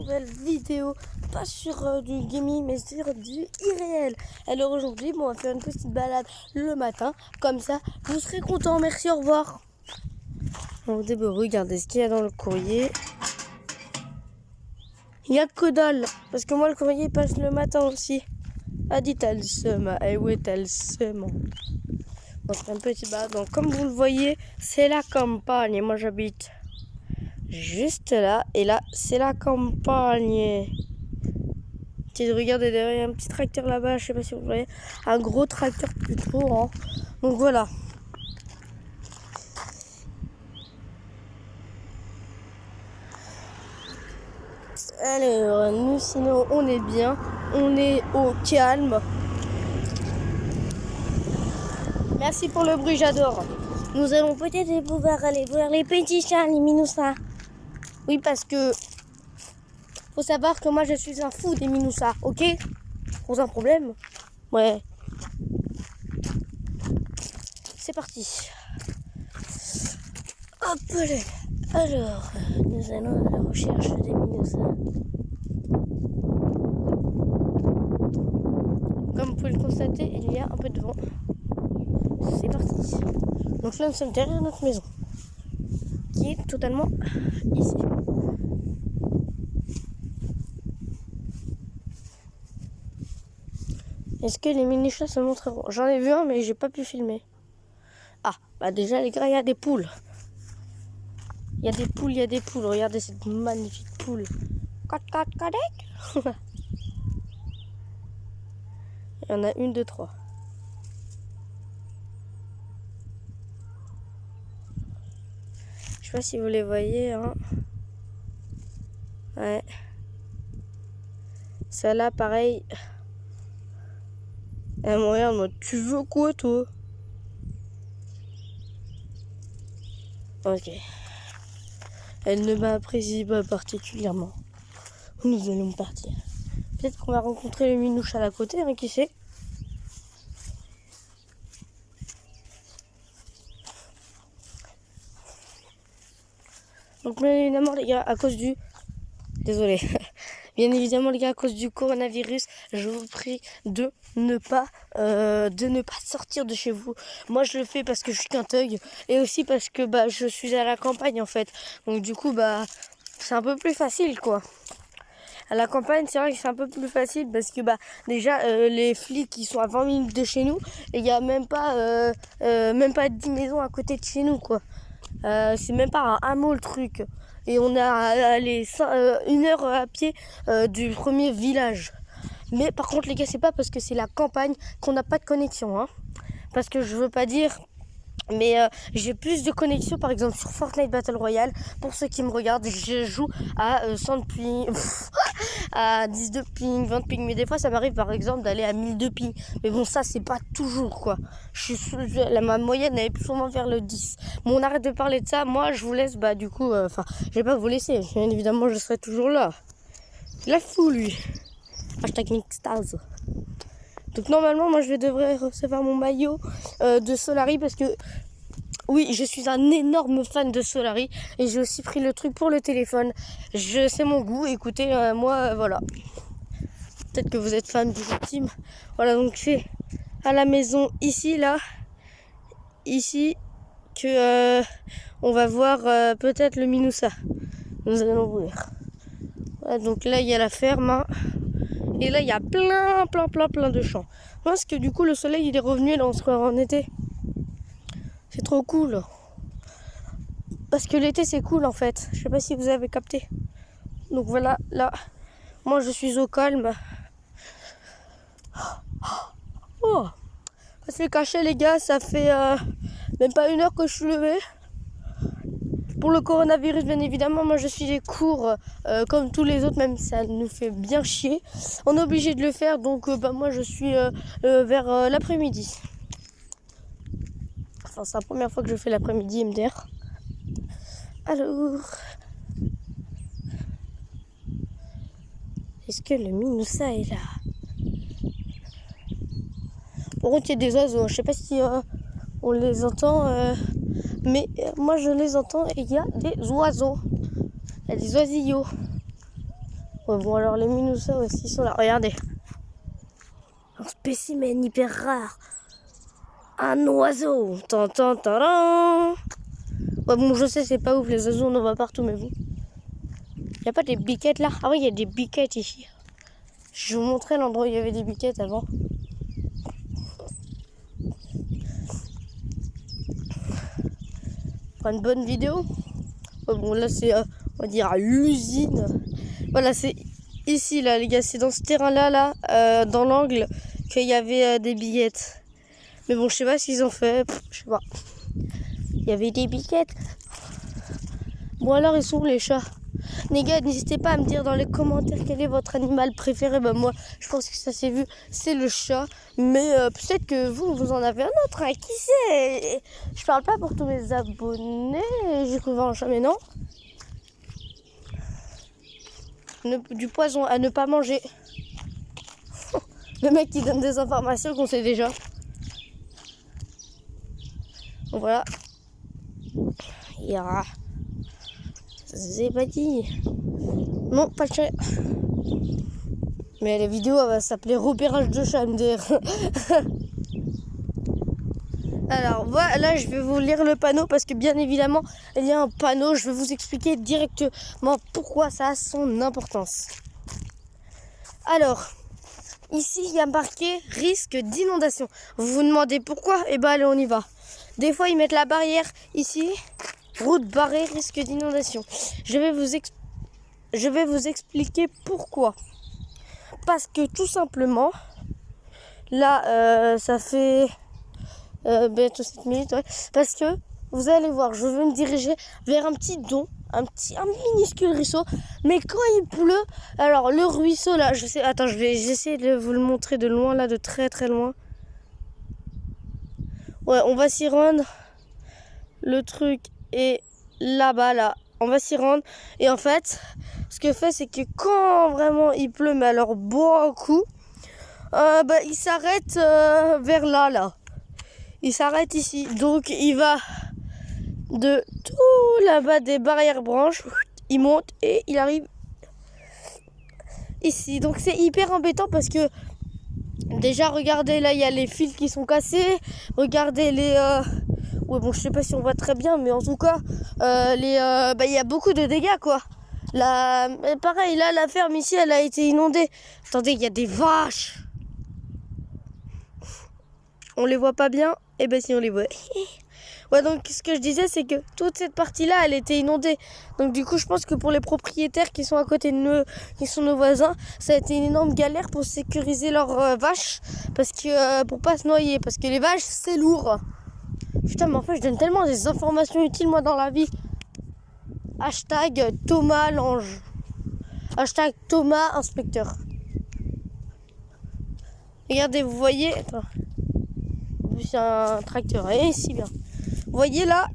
nouvelle vidéo, pas sur du gaming mais sur du irréel. Alors aujourd'hui, on va faire une petite balade le matin, comme ça vous serez contents. Merci, au revoir. Au début, regardez ce qu'il y a dans le courrier. Il y a que dalle, parce que moi le courrier passe le matin aussi. A dit elle seum, et où est-elle seum? On fait un petit balade. Donc comme vous le voyez, c'est la campagne. Moi j'habite juste là, et là c'est la campagne. Regardez derrière, il y a un petit tracteur là-bas, je sais pas si vous voyez, un gros tracteur plutôt, hein. Donc voilà. Alors nous sinon on est bien, on est au calme. Merci pour le bruit, j'adore. Nous allons peut-être pouvoir aller voir les petits chats, les minoussas. Oui, parce que faut savoir que moi je suis un fou des minoussas, ok? Pose un problème? Ouais. C'est parti. Hop là. Alors, nous allons à la recherche des minoussas. Comme vous pouvez le constater, il y a un peu de vent. C'est parti. Donc là, nous sommes derrière notre maison, qui est totalement ici. Est-ce que les mini-chats se montreront? J'en ai vu un, mais j'ai pas pu filmer. Ah, bah déjà les gars, il y a des poules. Il y a des poules, il y a des poules. Regardez cette magnifique poule. Il y en a une, deux, trois. Je sais pas si vous les voyez, hein. Ouais. Celle-là, pareil. Elle me regarde, moi, tu veux quoi, toi? Ok. Elle ne m'apprécie pas particulièrement. Nous allons partir. Peut-être qu'on va rencontrer le minouche à la côté, hein, qui sait? Donc bien évidemment les gars, à cause du... Désolé. Bien évidemment les gars, à cause du coronavirus, je vous prie de ne pas sortir de chez vous. Moi je le fais parce que je suis qu'un thug, et aussi parce que bah je suis à la campagne en fait. Donc du coup bah c'est un peu plus facile quoi. À la campagne, c'est vrai que c'est un peu plus facile parce que bah déjà les flics ils sont à 20 minutes de chez nous, et il y a même pas 10 maisons à côté de chez nous quoi. C'est même pas un hameau le truc, et on a allé 1 heure à pied du premier village. Mais par contre les gars, c'est pas parce que c'est la campagne qu'on n'a pas de connexion, hein. Parce que je veux pas dire, mais j'ai plus de connexion par exemple sur Fortnite Battle Royale. Pour ceux qui me regardent, je joue à 100 ping, à 10 de ping, 20 de ping, mais des fois ça m'arrive par exemple d'aller à 1000 de ping, mais bon ça c'est pas toujours quoi. Ma moyenne elle est plus souvent vers le 10. Bon, on arrête de parler de ça, moi je vous laisse, bah du coup, je vais pas vous laisser, bien évidemment je serai toujours là. La fou lui. Hashtag Mixstars. Donc normalement moi je devrais recevoir mon maillot de Solary, parce que oui, je suis un énorme fan de Solary, et j'ai aussi pris le truc pour le téléphone. C'est mon goût, écoutez, moi voilà. Peut-être que vous êtes fan du team. Voilà, donc c'est à la maison ici, là, ici, que on va voir peut-être le minoussa. Nous allons ouvrir. Voilà, donc là il y a la ferme, hein. Et là il y a plein de champs. Parce que du coup le soleil il est revenu, là on se croirait en été. C'est trop cool. Parce que l'été c'est cool en fait. Je sais pas si vous avez capté. Donc voilà, là, moi je suis au calme. Oh, pas se le cacher les gars, ça fait même pas 1 heure que je suis levé. Pour le coronavirus, bien évidemment, moi je suis des cours comme tous les autres, même si ça nous fait bien chier. On est obligé de le faire, donc bah, moi je suis vers l'après-midi. Enfin, c'est la première fois que je fais l'après-midi MDR. Alors, est-ce que le minoussa est là? Par contre, il y a des oiseaux, je sais pas si on les entend, mais moi je les entends, et il y a des oiseaux. Il y a des oisillons. Ouais, bon, alors les minoussas aussi sont là. Regardez. Un spécimen hyper rare. Un oiseau. Tan, tan, tan, tan. Ouais, bon, je sais, c'est pas ouf, les oiseaux, on en voit partout, mais bon. Y a pas des biquettes là? Ah oui, il y a des biquettes ici. Je vous montrais l'endroit où il y avait des biquettes avant. Pour une bonne vidéo. Ouais, bon, là, c'est, on va dire, l'usine. Voilà, c'est ici, là, les gars. C'est dans ce terrain-là, là, dans l'angle, qu'il y avait des billettes. Mais bon, je sais pas ce qu'ils ont fait. Je sais pas. Il y avait des biquettes. Bon, alors, ils sont où les chats? Les gars, n'hésitez pas à me dire dans les commentaires quel est votre animal préféré. Bah, moi, je pense que ça s'est vu, c'est le chat. Mais peut-être que vous en avez un autre, hein, qui sait? Je parle pas pour tous mes abonnés. J'ai cru voir un chat, mais non. Du poison à ne pas manger. Le mec qui donne des informations qu'on sait déjà. Donc voilà. Ya. C'est pas dit. Non, pas de chat. Mais la vidéo elle va s'appeler repérage de chat MDR. Alors voilà, je vais vous lire le panneau parce que bien évidemment il y a un panneau. Je vais vous expliquer directement pourquoi ça a son importance. Alors, ici il y a marqué risque d'inondation. Vous vous demandez pourquoi? Eh ben allez, on y va. Des fois ils mettent la barrière ici. Route barrée, risque d'inondation. Je vais vous expliquer pourquoi. Parce que tout simplement, là, ça fait bientôt 7 minutes. Ouais, parce que vous allez voir, je vais me diriger vers un petit don, un minuscule ruisseau. Mais quand il pleut, alors le ruisseau là, je sais. Attends, j'essaie de vous le montrer de loin là, de très très loin. Ouais, on va s'y rendre. Le truc est là-bas, là. On va s'y rendre. Et en fait, ce que fait, c'est que quand vraiment il pleut, mais alors beaucoup, il s'arrête vers là, là. Il s'arrête ici. Donc, il va de tout là-bas des barrières branches. Il monte et il arrive ici. Donc, c'est hyper embêtant parce que déjà, regardez, là, il y a les fils qui sont cassés. Regardez les... Ouais, bon, je sais pas si on voit très bien, mais en tout cas, il y a beaucoup de dégâts, quoi. Pareil, là, la ferme ici, elle a été inondée. Attendez, il y a des vaches. On les voit pas bien? Eh ben, si, on les voit. Ouais, donc, ce que je disais, c'est que toute cette partie-là, elle était inondée. Donc, du coup, je pense que pour les propriétaires qui sont à côté de nous, qui sont nos voisins, ça a été une énorme galère pour sécuriser leurs vaches. Parce que, pour pas se noyer. Parce que les vaches, c'est lourd. Putain, mais en fait, je donne tellement des informations utiles, moi, dans la vie. Hashtag Thomas l'ange. Hashtag Thomas inspecteur. Regardez, vous voyez... Attends. C'est un tracteur. Et si bien. Vous voyez là,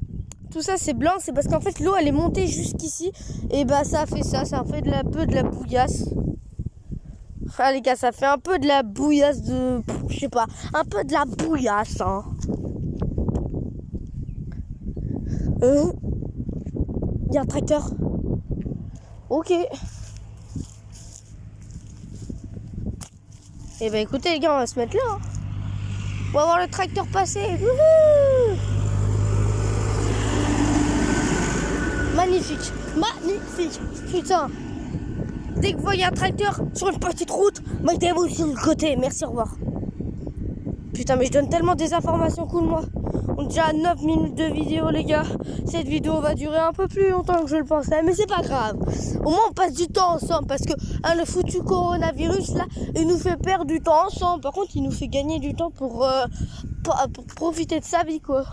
tout ça, c'est blanc. C'est parce qu'en fait, l'eau, elle est montée jusqu'ici. Et bah, ça a fait ça. Ça a fait peu de la bouillasse. Ah, les gars, ça fait un peu de la bouillasse de... Je sais pas. Un peu de la bouillasse, hein. Il y a un tracteur. Ok. Et ben écoutez les gars, on va se mettre là. Hein. On va voir le tracteur passer. Wouhou! Magnifique. Magnifique. Putain. Dès que vous voyez un tracteur sur une petite route, mettez-vous sur le côté. Merci, au revoir. Putain, mais je donne tellement des informations cool, moi. On est déjà à 9 minutes de vidéo, les gars. Cette vidéo va durer un peu plus longtemps que je le pensais, mais c'est pas grave. Au moins, on passe du temps ensemble parce que le foutu coronavirus, là, il nous fait perdre du temps ensemble. Par contre, il nous fait gagner du temps pour profiter de sa vie, quoi.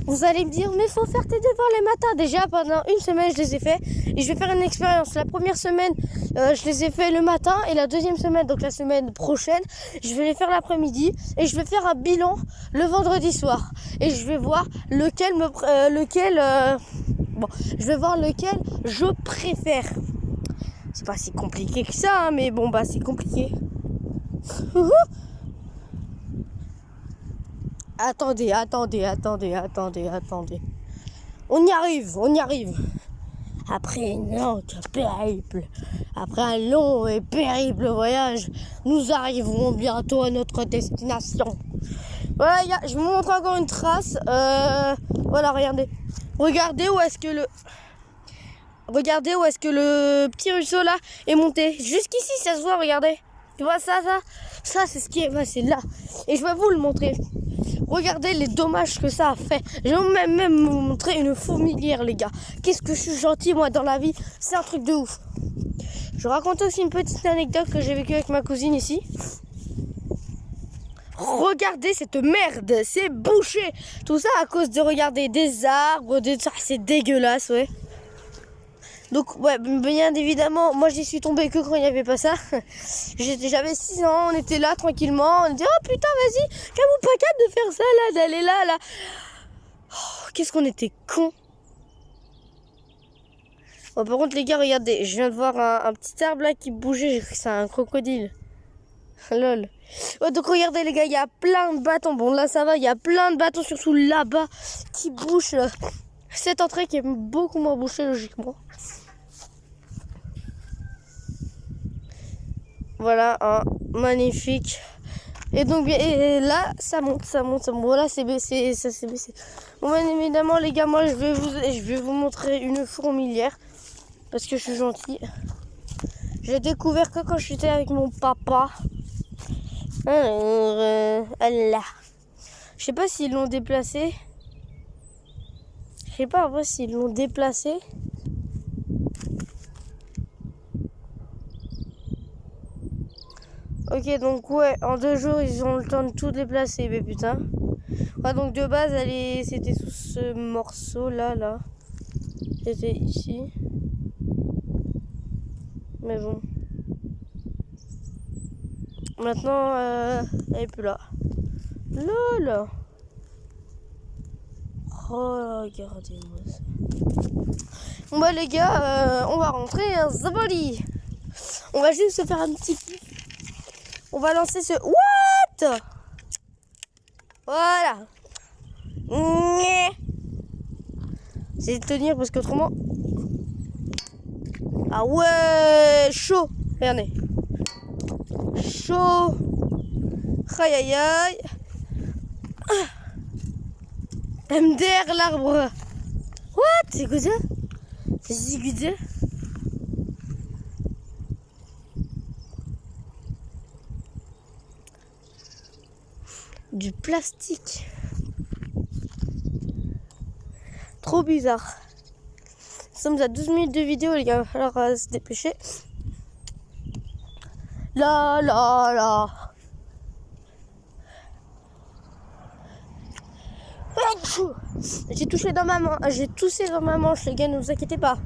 Vous allez me dire, mais il faut faire tes devoirs les matins. Déjà, pendant une semaine, je les ai faits. Et je vais faire une expérience. La première semaine, je les ai fait le matin. Et la deuxième semaine, donc la semaine prochaine, je vais les faire l'après-midi. Et je vais faire un bilan le vendredi soir. Et je vais voir lequel je vais voir lequel je préfère. C'est pas si compliqué que ça, hein, mais bon, bah, c'est compliqué. Attendez. On y arrive. après un long et périple voyage, nous arriverons bientôt à notre destination. Voilà, les gars, je vous montre encore une trace. Voilà, regardez. Regardez où est-ce que le petit ruisseau là est monté. Jusqu'ici, ça se voit, regardez. Tu vois ça c'est ce qui est, c'est là. Et je vais vous le montrer. Regardez les dommages que ça a fait. Je vais même vous montrer une fourmilière, les gars. Qu'est-ce que je suis gentil, moi, dans la vie. C'est un truc de ouf. Je raconte aussi une petite anecdote que j'ai vécue avec ma cousine ici. Regardez cette merde. C'est bouché. Tout ça à cause de, regardez, des arbres, c'est dégueulasse, ouais. Donc, ouais, bien évidemment, moi j'y suis tombée que quand il n'y avait pas ça. J'avais 6 ans, on était là tranquillement, on dit oh putain, vas-y, qu'à-vous pas capable de faire ça là, d'aller là. Oh, qu'est-ce qu'on était cons. Bon, par contre, les gars, regardez, je viens de voir un petit arbre là qui bougeait, j'ai cru que c'est un crocodile. Lol. Ouais, donc regardez, les gars, il y a plein de bâtons. Bon, là ça va, il y a plein de bâtons, surtout là-bas, qui bouchent. Cette entrée qui est beaucoup moins bouchée, logiquement. Voilà, magnifique. Et donc, et là, ça monte. Voilà, c'est baissé, ça s'est baissé. Bon, bien évidemment, les gars, moi, je vais vous montrer une fourmilière. Parce que je suis gentille. J'ai découvert que quand j'étais avec mon papa. Alors, là. Je sais pas s'ils l'ont déplacé. Je sais pas après s'ils l'ont déplacé. Ok, donc ouais, en 2 jours, ils ont le temps de tout déplacer, mais putain. Ouais, donc de base, c'était sous ce morceau là. C'était ici. Mais bon. Maintenant, elle est plus là. Lol. Regardez-moi ça. Bon bah les gars, on va rentrer un zaboli. On va juste se faire un petit kiff. On va lancer ce... What? Voilà. C'est de tenir parce qu'autrement... Ah ouais, chaud. Regardez. Chaud. Aïe aïe aïe. MDR l'arbre. What? C'est quoi ça? C'est quoi ça? Du plastique. Trop bizarre. Nous sommes à 12 minutes de vidéo, les gars. Alors, se dépêcher. Là. J'ai touché dans ma main. J'ai toussé dans ma manche, les gars, ne vous inquiétez pas.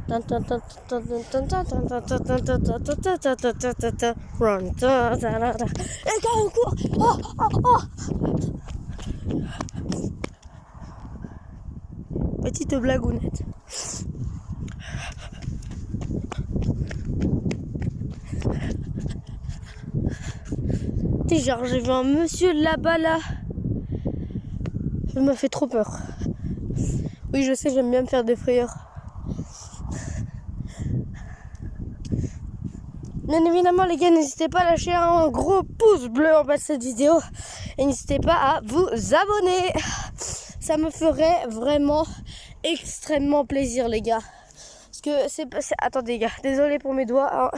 Les gars, on court. Oh. Petite blagounette. Genre, j'ai vu un monsieur là-bas, là. Ça m'a fait trop peur. Oui, je sais, j'aime bien me faire des frayeurs. Bien évidemment, les gars, n'hésitez pas à lâcher un gros pouce bleu en bas de cette vidéo. Et n'hésitez pas à vous abonner. Ça me ferait vraiment extrêmement plaisir, les gars. Parce que c'est... Attendez, les gars, désolé pour mes doigts. Hein.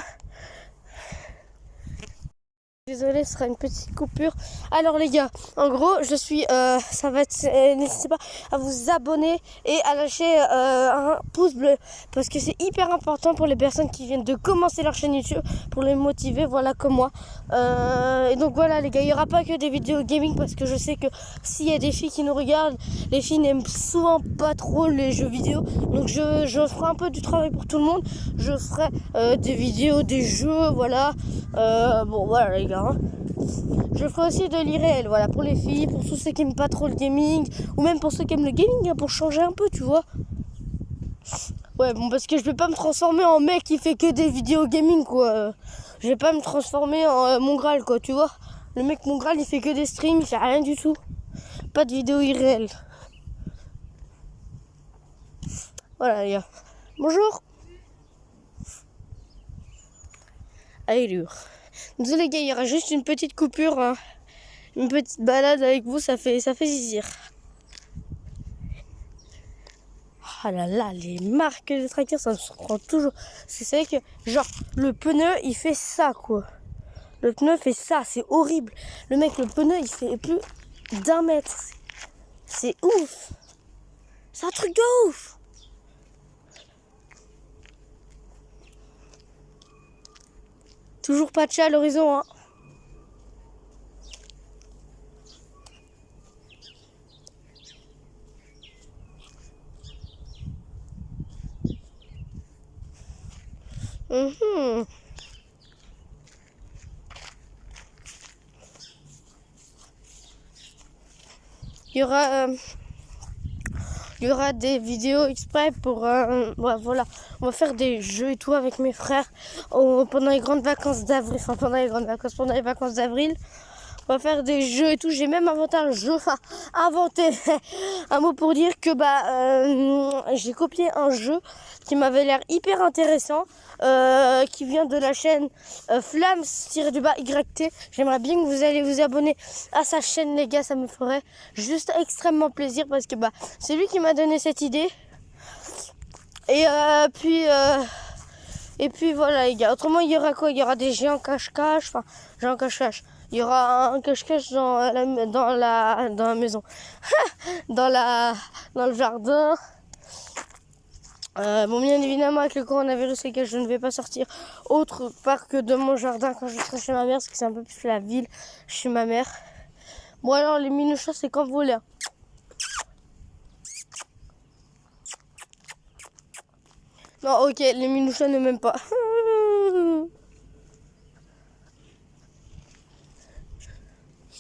Désolé, ce sera une petite coupure. Alors les gars, en gros, je suis, ça va être, n'hésitez pas à vous abonner et à lâcher un pouce bleu parce que c'est hyper important pour les personnes qui viennent de commencer leur chaîne YouTube, pour les motiver, voilà comme moi. Et donc voilà les gars, il n'y aura pas que des vidéos gaming parce que je sais que s'il y a des filles qui nous regardent, les filles n'aiment souvent pas trop les jeux vidéo. Donc je ferai un peu du travail pour tout le monde. Je ferai des vidéos, des jeux, voilà. Bon voilà les gars. Je ferai aussi de l'IRL, voilà, pour les filles, pour tous ceux qui aiment pas trop le gaming, ou même pour ceux qui aiment le gaming, hein, pour changer un peu, tu vois. Ouais, bon, parce que je vais pas me transformer en mec qui fait que des vidéos gaming, quoi. Je vais pas me transformer en Mongral, quoi, tu vois. Le mec Mongral, il fait que des streams, il fait rien du tout. Pas de vidéo IRL. Voilà les gars. Bonjour. Allure. Désolé les gars, il y aura juste une petite coupure, hein. Une petite balade avec vous, ça fait zizir. Ah là là, les marques de tracteurs, ça me surprend toujours. C'est vrai que, genre, le pneu, il fait ça, quoi. Le pneu fait ça, c'est horrible. Le mec, le pneu, il fait plus d'1 mètre. C'est ouf. C'est un truc de ouf. Toujours pas de chat à l'horizon, hein. Il y aura des vidéos exprès pour... voilà, on va faire des jeux et tout avec mes frères pendant les grandes vacances d'avril. Enfin, pendant les vacances d'avril. On va faire des jeux et tout. J'ai même inventé un jeu, inventé un mot pour dire que j'ai copié un jeu qui m'avait l'air hyper intéressant, qui vient de la chaîne Flams-YT. J'aimerais bien que vous allez vous abonner à sa chaîne les gars, ça me ferait juste extrêmement plaisir parce que c'est lui qui m'a donné cette idée. Et puis voilà les gars. Autrement il y aura quoi? Il y aura des géants cache-cache, enfin géants cache-cache. Il y aura un cache-cache dans la maison, dans le jardin. Bon, bien évidemment, avec le coronavirus, les gars, je ne vais pas sortir autre part que de mon jardin quand je serai chez ma mère, parce que c'est un peu plus la ville chez ma mère. Bon, alors, les minouchats, c'est quand vous voulez. Non, ok, les minouchats ne m'aiment pas.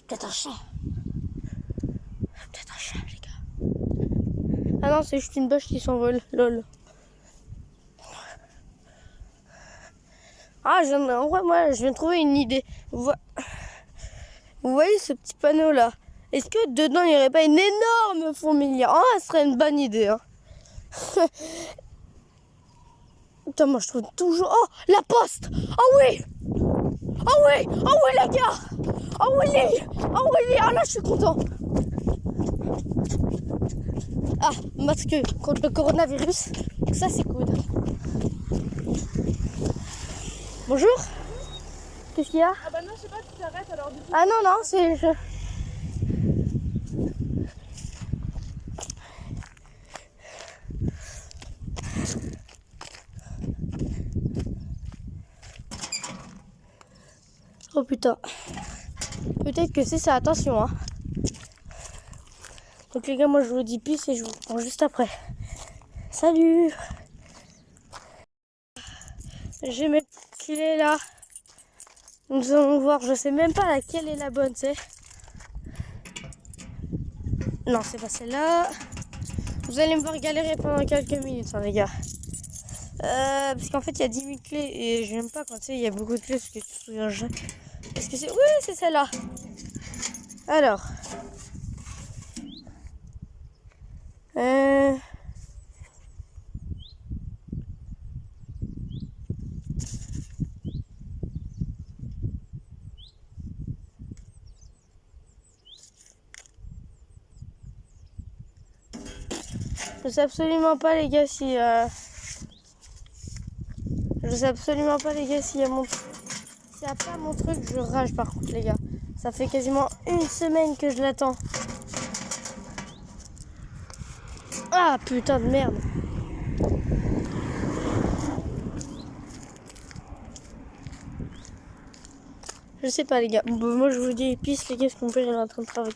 Peut-être un chat. Peut-être un chat, les gars. Ah non, c'est juste une bâche qui s'envole. Lol. Ah, en vrai, moi, je viens de trouver une idée. Vous voyez ce petit panneau là? Est-ce que dedans, il n'y aurait pas une énorme fourmilière? Oh, ce serait une bonne idée. Hein. Putain, moi, je trouve toujours... Oh, la poste! Oh oui! Oh oui! Oh oui, les gars! Oh oui! Oh oui! Ah là, je suis content! Ah, parce que contre le coronavirus, ça, c'est cool. Bonjour. Qu'est-ce qu'il y a? Ah bah non, je sais pas, tu t'arrêtes alors du coup. Ah non, c'est... Oh putain. Peut-être que c'est ça, attention. Hein. Donc les gars, moi je vous dis peace et je vous reprends juste après. Salut. J'ai mes clés là. Nous allons voir, je sais même pas laquelle est la bonne, c'est. Non, c'est pas celle-là. Vous allez me voir galérer pendant quelques minutes, hein, les gars. Parce qu'en fait, il y a 10 000 clés et j'aime pas quand il y a beaucoup de clés parce que tu te souviens jamais. Est-ce que c'est... Oui, c'est celle-là. Alors. Je sais absolument pas les gars si je sais absolument pas les gars s'il y a s'il y a pas mon truc, je rage par contre les gars. Ça fait quasiment une semaine que je l'attends. Ah putain de merde. Je sais pas les gars. Bon, moi je vous dis peace les gars, parce que mon père il est en train de travailler.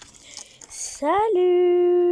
Salut.